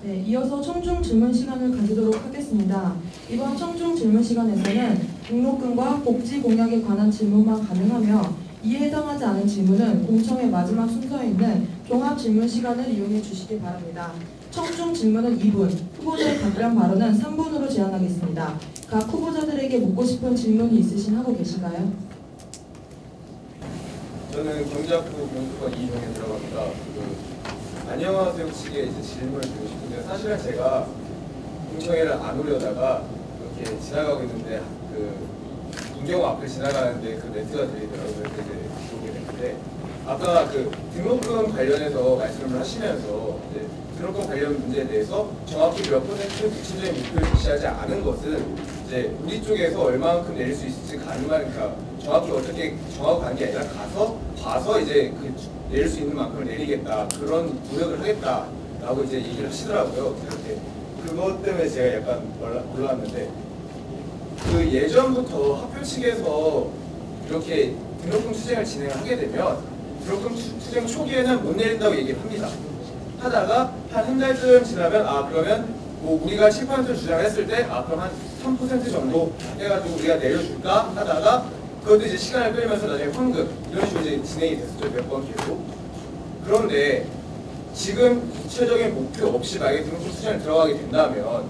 네, 이어서 청중 질문 시간을 가지도록 하겠습니다. 이번 청중 질문 시간에서는 등록금과 복지 공약에 관한 질문만 가능하며 이에 해당하지 않은 질문은 공청회 마지막 순서에 있는 종합 질문 시간을 이용해 주시기 바랍니다. 청중 질문은 2분, 후보자의 답변 발언은 3분으로 제한하겠습니다. 각 후보자들에게 묻고 싶은 질문이 있으신 하고 계신가요? 저는 경제학부 교수과 이종에 들어갑니다. 안녕하세요 측에 이제 질문을 드리고 싶은데, 사실은 제가 공청회를 안 오려다가 이렇게 지나가고 있는데 인경 앞을 지나가는데 그 멘트가 들리더라고요. 그래서 이제 보게 됐는데, 아까 등록금 관련해서 말씀을 하시면서 이제 등록금 관련 문제에 대해서 정확히 몇 퍼센트 구체적인 목표를 제시하지 않은 것은 이제 우리 쪽에서 얼마만큼 내릴 수 있을지 가능하니까 정확히 어떻게 정하고 가는 게 아니라 봐서 이제 내릴 수 있는 만큼을 내리겠다, 그런 노력을 하겠다라고 이제 얘기를 하시더라고요. 이렇게 그것 때문에 제가 약간 놀랐는데, 예전부터 학교 측에서 이렇게 등록금 투쟁을 진행하게 되면 등록금 투쟁 초기에는 못 내린다고 얘기를 합니다. 하다가 한 달쯤 지나면 그러면 뭐 우리가 7% 주장했을 때 그럼 한 3% 정도 해가지고 우리가 내려줄까 하다가, 그것도 이제 시간을 끌면서 나중에 환급 이런 식으로 이제 진행이 됐었죠. 몇 번 계속. 그런데 지금 구체적인 목표 없이 만약에 등록금 투쟁을 들어가게 된다면,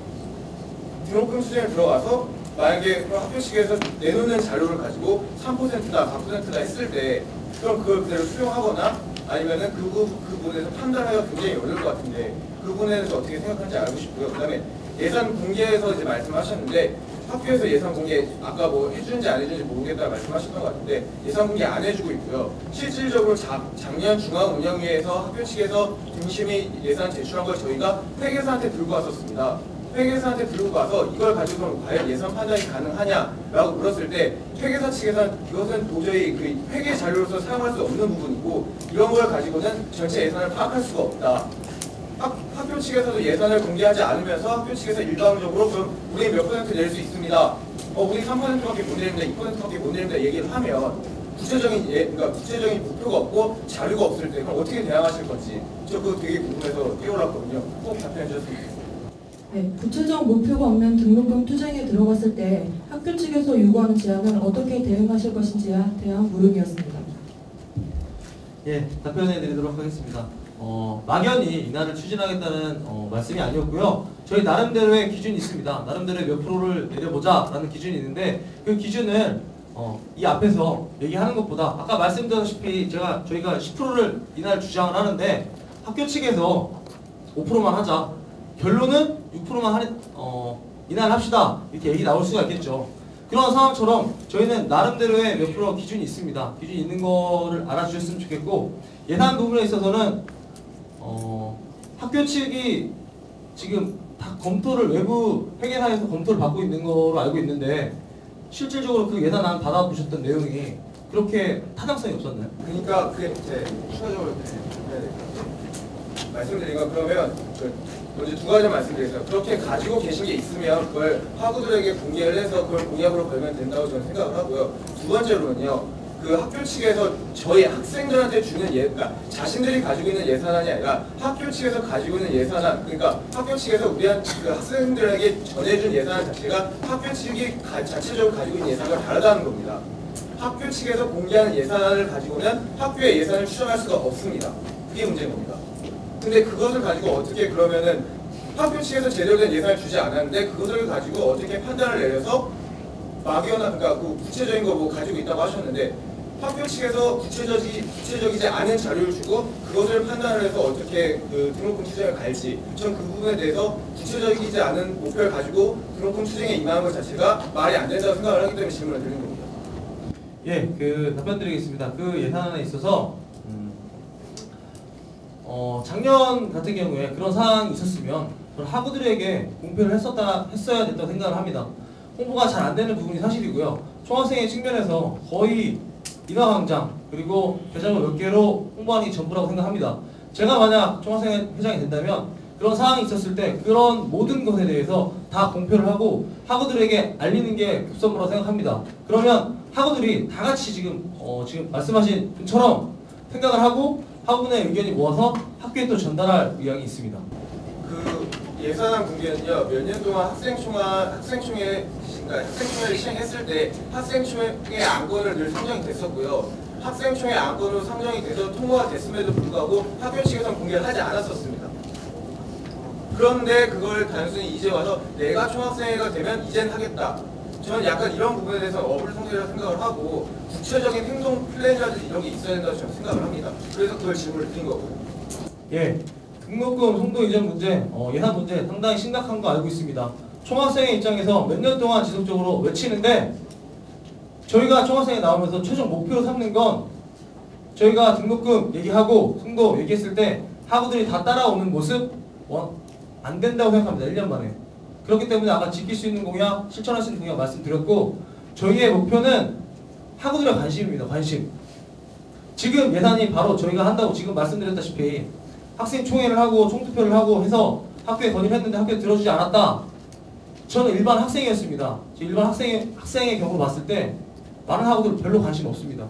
등록금 투쟁을 들어가서 만약에 학교 측에서 내놓는 자료를 가지고 3%다 4%다 했을 때, 그럼 그걸 그대로 수용하거나 아니면은 그 부분에서 판단하기가 굉장히 어려울 것 같은데, 그 부분에 대해서 어떻게 생각하는지 알고 싶고요. 그 다음에 예산 공개에서 이제 말씀하셨는데, 학교에서 예산 공개 아까 뭐 해주는지 안 해주는지 모르겠다 말씀하셨던 것 같은데, 예산 공개 안 해주고 있고요. 실질적으로 작년 중앙운영위에서 학교 측에서 등심이 예산 제출한 걸 저희가 회계사한테 들고 왔었습니다. 회계사한테 들고 가서 이걸 가지고 과연 예산 판단이 가능하냐라고 물었을 때, 회계사 측에서는 이것은 도저히 회계 자료로서 사용할 수 없는 부분이고, 이런 걸 가지고는 전체 예산을 파악할 수가 없다. 학교 측에서도 예산을 공개하지 않으면서 학교 측에서 일방적으로 그럼 우리 몇 퍼센트 낼 수 있습니다. 우리 3%밖에 못 내립니다. 2%밖에 못 내립니다. 얘기를 하면 그러니까 구체적인 목표가 없고 자료가 없을 때 그럼 어떻게 대응하실 건지, 저 그거 되게 궁금해서 뛰어올랐거든요. 꼭 답변해 주셨으면 좋겠습니다. 네, 구체적 목표가 없는 등록금 투쟁에 들어갔을 때 학교 측에서 요구하는 제안을 어떻게 대응하실 것인지에 대한 물음이었습니다. 예, 답변해 드리도록 하겠습니다. 막연히 인하를 추진하겠다는 말씀이 아니었고요. 저희 나름대로의 기준이 있습니다. 나름대로의 몇 프로를 내려보자라는 기준이 있는데, 그 기준을 이 앞에서 얘기하는 것보다 아까 말씀드렸다시피 저희가 10%를 인하를 주장을 하는데, 학교 측에서 5%만 하자, 결론은 6%만 인하를 합시다, 이렇게 얘기 나올 수가 있겠죠. 그런 상황처럼 저희는 나름대로의 몇 프로 기준이 있습니다. 기준이 있는 거를 알아주셨으면 좋겠고, 예산 부분에 있어서는 학교 측이 지금 다 검토를 외부 회계사에서 검토를 받고 있는 거로 알고 있는데, 실질적으로 그 예산안 받아보셨던 내용이 그렇게 타당성이 없었나요? 그러니까 그게 이제 추가적으로 말씀드린 건, 그러면 먼저 두 가지 말씀드리겠습니다. 그렇게 가지고 계신 게 있으면 그걸 학우들에게 공개를 해서 그걸 공약으로 걸면 된다고 저는 생각을 하고요. 두 번째로는요, 학교 측에서 저희 학생들한테 주는 그러니까 자신들이 가지고 있는 예산안이 아니라 학교 측에서 가지고 있는 예산안, 그러니까 학교 측에서 학생들에게 전해준 예산안 자체가 학교 측이 자체적으로 가지고 있는 예산과 다르다는 겁니다. 학교 측에서 공개하는 예산안을 가지고는 학교의 예산을 추정할 수가 없습니다. 그게 문제인 겁니다. 근데 그것을 가지고 어떻게, 그러면은 학교 측에서 제대로 된 예산을 주지 않았는데 그것을 가지고 어떻게 판단을 내려서 막연한, 그러니까 구체적인 거 뭐 가지고 있다고 하셨는데, 학교 측에서 구체적이지 않은 자료를 주고 그것을 판단을 해서 어떻게 등록금 투쟁을 갈지, 전 그 부분에 대해서 구체적이지 않은 목표를 가지고 등록금 투쟁에 임하는 것 자체가 말이 안 된다고 생각을 하기 때문에 질문을 드리는 겁니다. 예, 답변 드리겠습니다. 그 예산안에 있어서 작년 같은 경우에 그런 상황이 있었으면 학우들에게 공표를 했어야 됐다고 생각을 합니다. 홍보가 잘 안 되는 부분이 사실이고요. 총학생의 측면에서 거의 인하광장 그리고 대장을 몇 개로 홍보하는 게 전부라고 생각합니다. 제가 만약 총학생 회장이 된다면 그런 상황이 있었을 때 그런 모든 것에 대해서 다 공표를 하고 학우들에게 알리는 게 급선무라고 생각합니다. 그러면 학우들이 다 같이 지금 말씀하신 분처럼 생각을 하고 학우분의 의견이 모아서 학교에 또 전달할 의향이 있습니다. 예산안 공개는요, 몇 년 동안 학생총회를 시행했을 때 학생총회 안건을 늘 상정이 됐었고요. 학생총회 안건으로 상정이 돼서 통과가 됐음에도 불구하고 학교 측에서는 공개를 하지 않았었습니다. 그런데 그걸 단순히 이제 와서 내가 총학생회가 되면 이젠 하겠다. 저는 약간 이런 부분에 대해서 어불성설이라고 생각을 하고 구체적인 행동 플랜이라든지 이런 게 있어야 된다고 저는 생각을 합니다. 그래서 그걸 질문을 드린 거고요. 예, 등록금 송도 이전 문제, 예산 문제 상당히 심각한 거 알고 있습니다. 총학생회 입장에서 몇 년 동안 지속적으로 외치는데 저희가 총학생회 나오면서 최종 목표로 삼는 건 저희가 등록금 얘기하고 송도 얘기했을 때 학우들이 다 따라오는 모습 안 된다고 생각합니다. 1년 만에. 그렇기 때문에 아까 지킬 수 있는 공약, 실천할 수 있는 공약 말씀드렸고 저희의 목표는 학우들의 관심입니다. 관심. 지금 예산이 바로 저희가 한다고 지금 말씀드렸다시피 학생총회를 하고 총투표를 하고 해서 학교에 건의를 했는데 학교에 들어주지 않았다. 저는 일반 학생이었습니다. 일반 학생의 경우로 봤을 때 많은 학우들 별로 관심 없습니다.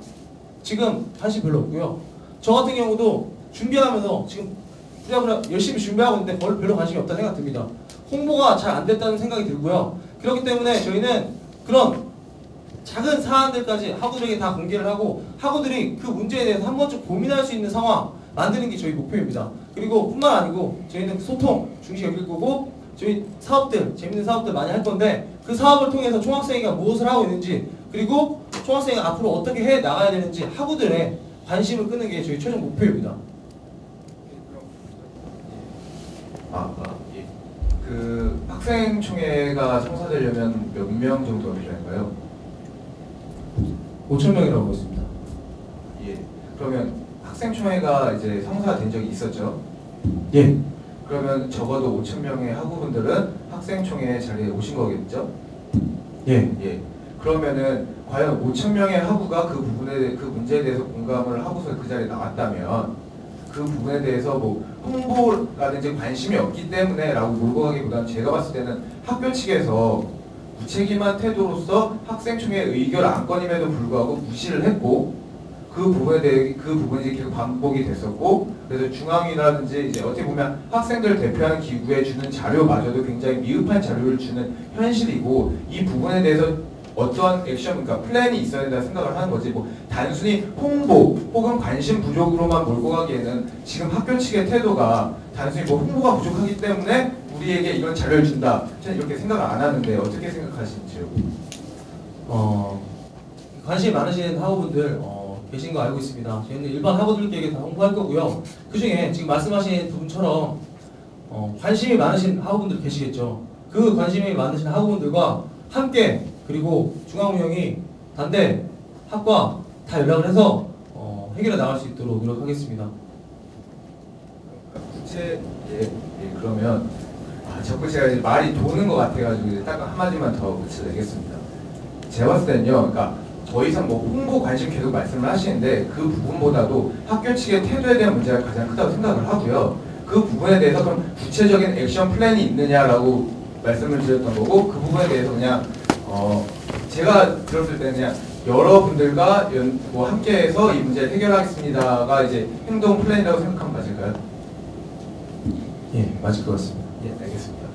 지금 관심 별로 없고요. 저 같은 경우도 준비하면서 지금 부랴부랴 열심히 준비하고 있는데 별로 관심이 없다는 생각 듭니다. 홍보가 잘 안 됐다는 생각이 들고요. 그렇기 때문에 저희는 그런 작은 사안들까지 학우들에게 다 공개를 하고 학우들이 그 문제에 대해서 한 번쯤 고민할 수 있는 상황 만드는 게 저희 목표입니다. 그리고 뿐만 아니고 저희는 소통 중시 여길 거고 저희 사업들, 재밌는 사업들 많이 할 건데 그 사업을 통해서 총학생회가 무엇을 하고 있는지 그리고 총학생회가 앞으로 어떻게 해 나가야 되는지 학우들의 관심을 끄는 게 저희 최종 목표입니다. 예. 그 학생총회가 성사되려면 몇 명 정도가 필요할까요? 5,000명이라고 했습니다. 예. 그러면 학생총회가 이제 성사된 적이 있었죠? 예. 그러면 적어도 5,000명의 학우분들은 학생총회 자리에 오신 거겠죠? 예. 예. 그러면은 과연 5,000명의 학우가 그 문제에 대해서 공감을 하고서 그 자리에 나왔다면 그 부분에 대해서 뭐 홍보라든지 관심이 없기 때문에라고 몰고 가기보다는 제가 봤을 때는 학교 측에서 무책임한 태도로서 학생총회 의결 안건임에도 불구하고 무시를 했고 그 부분이 이제 계속 반복이 됐었고 그래서 중앙위라든지 이제 어떻게 보면 학생들 대표하는 기구에 주는 자료마저도 굉장히 미흡한 자료를 주는 현실이고 이 부분에 대해서 어떠한 액션, 그러니까 플랜이 있어야 된다 생각을 하는 거지 뭐 단순히 홍보 혹은 관심 부족으로만 몰고 가기에는 지금 학교 측의 태도가 단순히 뭐 홍보가 부족하기 때문에 우리에게 이런 자료를 준다 저는 이렇게 생각을 안 하는데 어떻게 생각하시는지요? 관심이 많으신 학우분들 계신 거 알고 있습니다. 저희는 일반 학우들에게 다 홍보할 거고요. 그 중에 지금 말씀하신 부분처럼 관심이 많으신 학우분들 계시겠죠. 그 관심이 많으신 학우분들과 함께 그리고 중앙운영이 단대 학과 다 연락을 해서 해결해 나갈 수 있도록 노력하겠습니다. 그러면 자꾸 제가 이제 말이 도는 것 같아가지고 이제 딱 한마디만 더 붙여내겠습니다. 제가 봤을 때는요, 그러니까 더 이상 뭐 홍보 관심 계속 말씀을 하시는데 그 부분보다도 학교 측의 태도에 대한 문제가 가장 크다고 생각을 하고요. 그 부분에 대해서 그럼 구체적인 액션 플랜이 있느냐라고 말씀을 드렸던 거고 그 부분에 대해서 그냥 제가 들었을 때는 그냥 여러분들과 뭐 함께해서 이 문제를 해결하겠습니다가 이제 행동 플랜이라고 생각하면 맞을까요? 예, 맞을 것 같습니다. 예, 알겠습니다.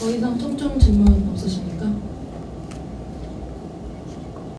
더 이상 청중 질문 없으십니까?